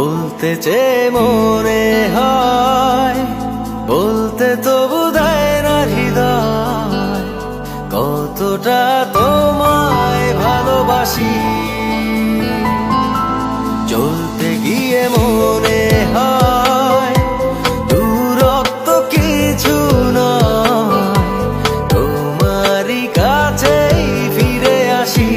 বলতে চেয়ে মনে হয়, বলতে তবু দেয় না হৃদয়, কতটা তোমায় ভালোবাসি। চলতে গিয়ে মনে হয় দূরত্ব কিছু নয়, তোমারই কাছেই ফিরে আসি।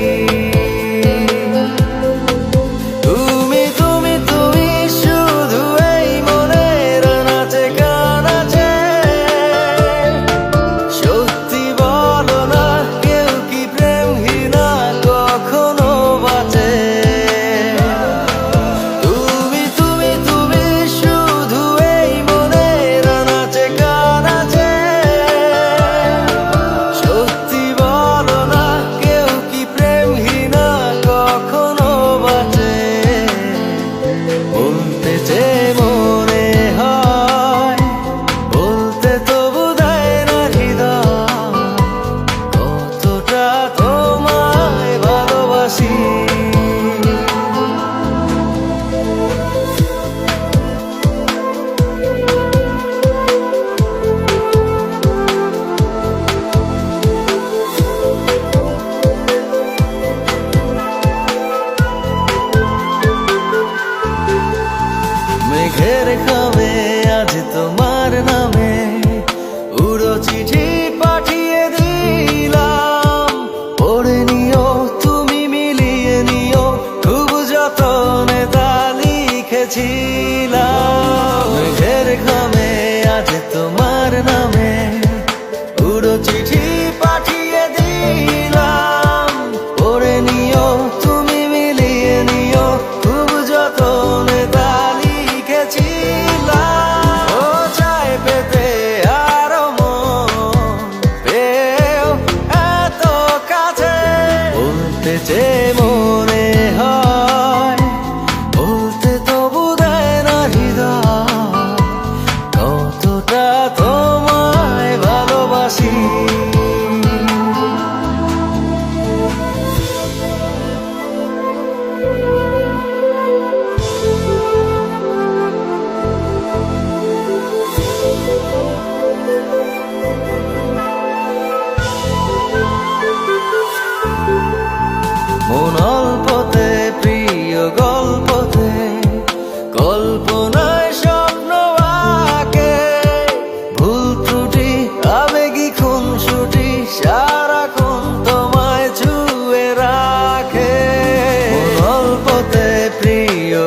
মেঘের খামে আজ তোমার নামে উড়ো চিঠি পাঠিয়ে দিলাম, পড়ে নিও তুমি মিলিয়ে নিও, খুব যতনে তা লিখেছিলাম। মেঘের খামে আজ তোমার নামে উড়ো চিঠি পাঠিয়ে দিলাম, পড়ে নিও তুমি মিলিয়ে নিও, খুব যতনে তা যে মনে হয়, বলতে তবু দেয় না হৃদয়, কতটা তোমায় ভালোবাসি। মন অল্পতে প্রিয় গল্পতে, কল্পনায় স্বপ্ন আঁকে, ভুল ত্রুটি আবেগী খুনসুটি সারাক্ষণ তোমায় ছুঁয়ে রাখে। মন অল্পতে প্রিয়